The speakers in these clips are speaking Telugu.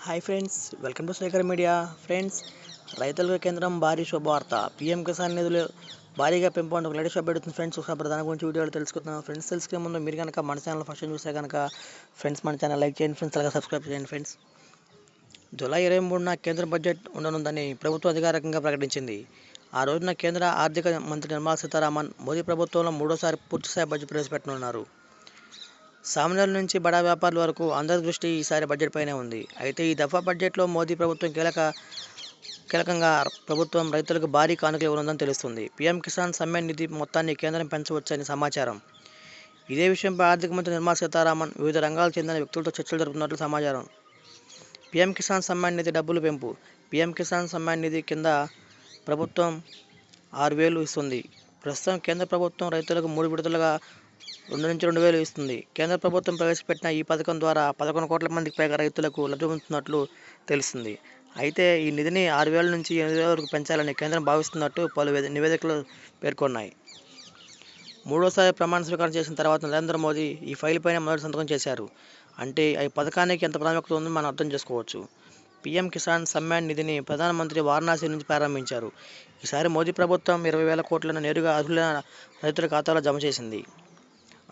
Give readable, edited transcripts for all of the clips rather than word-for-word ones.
Hi friends, welcome to Srikar media. Friends, రైతులకు కేంద్రం భారీ శుభవార్త. పీఎం కిసాన్ నిధులు భారీగా పెంపు లేటెస్ట్ అప్డేట్ అవుతుంది ఫ్రెండ్స్. ఒకసారి దాని గురించి వీడియోలో తెలుసుకుందాం. ఫ్రెండ్స్, తెలుసుకునే ముందు మీరు కనుక మన ఛానల్ ఫస్ట్ చూస్తే కనుక ఫ్రెండ్స్ మన ఛానల్ లైక్ చేయండి ఫ్రెండ్స్, అలాగే సబ్స్క్రైబ్ చేయండి ఫ్రెండ్స్. జూలై 23న కేంద్ర బడ్జెట్ ఉండనుందని ప్రభుత్వం అధికారికంగా ప్రకటించింది. ఆ రోజున కేంద్ర ఆర్థిక మంత్రి నిర్మలా సీతారామన్ మోదీ ప్రభుత్వంలో మూడోసారి పూర్తిస్థాయి బడ్జెట్ ప్రవేశపెట్టనున్నారు. సామాన్యుల నుంచి బడా వ్యాపారుల వరకు అందరి దృష్టి ఈసారి బడ్జెట్ పైనే ఉంది. అయితే ఈ దఫా బడ్జెట్లో మోదీ ప్రభుత్వం కీలకంగా ప్రభుత్వం రైతులకు భారీ కానుకలు ఇవ్వనుందని తెలుస్తుంది. పీఎం కిసాన్ సమ్మాన్ నిధి మొత్తాన్ని కేంద్రం పెంచవచ్చని సమాచారం. ఇదే విషయంపై ఆర్థిక మంత్రి నిర్మలా సీతారామన్ వివిధ రంగాలకు చెందిన వ్యక్తులతో చర్చలు జరుపుతున్నట్లు సమాచారం. పీఎం కిసాన్ సమ్మాన్ నిధి డబ్బులు పెంపు. పీఎం కిసాన్ సమ్మాన్ నిధి కింద ప్రభుత్వం 6,000 ఇస్తుంది. ప్రస్తుతం కేంద్ర ప్రభుత్వం రైతులకు 3 విడతలుగా 2 నుంచి 2,000 ఇస్తుంది. కేంద్ర ప్రభుత్వం ప్రవేశపెట్టిన ఈ పథకం ద్వారా 11 కోట్ల మందికి పైగా రైతులకు లబ్ధి పొందుతున్నట్లు తెలుస్తుంది. అయితే ఈ నిధిని 6,000 నుంచి 8,000 వరకు పెంచాలని కేంద్రం భావిస్తున్నట్టు పలు నివేదికలు పేర్కొన్నాయి. మూడోసారి ప్రమాణ స్వీకారం చేసిన తర్వాత నరేంద్ర మోదీ ఈ ఫైల్ పైన మొదటి సంతకం చేశారు. అంటే ఈ పథకానికి ఎంత ప్రాముఖ్యత ఉందో మనం అర్థం చేసుకోవచ్చు. పీఎం కిసాన్ సమ్మాన్ నిధిని ప్రధానమంత్రి వారణాసి నుంచి ప్రారంభించారు. ఈసారి మోదీ ప్రభుత్వం 20,000 కోట్లను నేరుగా అర్హులైన రైతుల ఖాతాలో జమ చేసింది.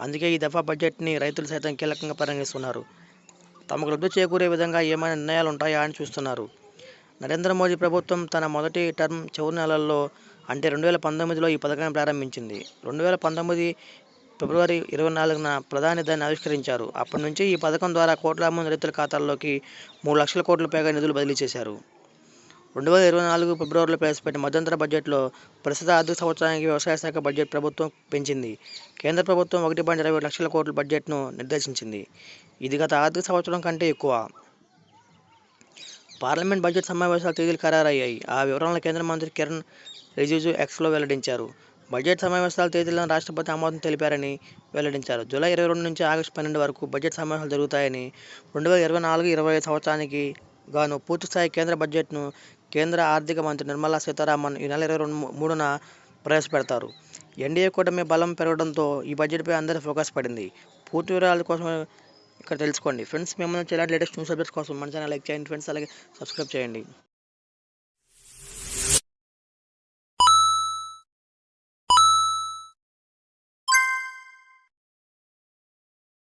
అందుకే ఈ దఫా బడ్జెట్ని రైతులు సైతం కీలకంగా పరిగణిస్తున్నారు. తమకు లబ్ధి చేకూరే విధంగా ఏమైనా నిర్ణయాలు ఉంటాయా అని చూస్తున్నారు. నరేంద్ర మోదీ ప్రభుత్వం తన మొదటి టర్మ్ చివరి నెలల్లో అంటే 2019లో ఈ పథకాన్ని ప్రారంభించింది. 2019 ఫిబ్రవరి 24న ప్రధాని దాన్ని ఆవిష్కరించారు. అప్పటి నుంచి ఈ పథకం ద్వారా కోట్ల మంది రైతుల ఖాతాల్లోకి 3 లక్షల కోట్ల పైగా నిధులు బదిలీ చేశారు. 2024 ఫిబ్రవరిలో ప్రవేశపెట్టిన మధ్యంతర బడ్జెట్లో ప్రస్తుత ఆర్థిక సంవత్సరానికి వ్యవసాయ శాఖ బడ్జెట్ ప్రభుత్వం పెంచింది. కేంద్ర ప్రభుత్వం 1.27 లక్షల కోట్ల బడ్జెట్ను నిర్దేశించింది. ఇది గత ఆర్థిక సంవత్సరం కంటే ఎక్కువ. పార్లమెంట్ బడ్జెట్ సమావేశాల తేదీలు ఖరారయ్యాయి. ఆ వివరాలను కేంద్ర మంత్రి కిరణ్ రిజిజు ఎక్స్లో వెల్లడించారు. బడ్జెట్ సమావేశాల తేదీలను రాష్ట్రపతి ఆమోదం తెలిపారని వెల్లడించారు. జూలై 22 నుంచి ఆగస్టు 12 వరకు బడ్జెట్ సమావేశాలు జరుగుతాయని, 2024-25 సంవత్సరానికి గాను పూర్తిస్థాయి కేంద్ర బడ్జెట్ను కేంద్ర ఆర్థిక మంత్రి నిర్మలా సీతారామన్ ఈ నెల 23న ప్రవేశపెడతారు. ఎన్డీఏ కూటమి బలం పెరగడంతో ఈ బడ్జెట్పై అందరి ఫోకస్ పడింది. పూర్తి వివరాల కోసం ఇక్కడ తెలుసుకోండి ఫ్రెండ్స్. మేము ఇలాంటి లేటెస్ట్ న్యూస్ అప్డేట్స్ కోసం మన ఛానల్ లైక్ చేయండి ఫ్రెండ్స్, అలాగే సబ్స్క్రైబ్ చేయండి.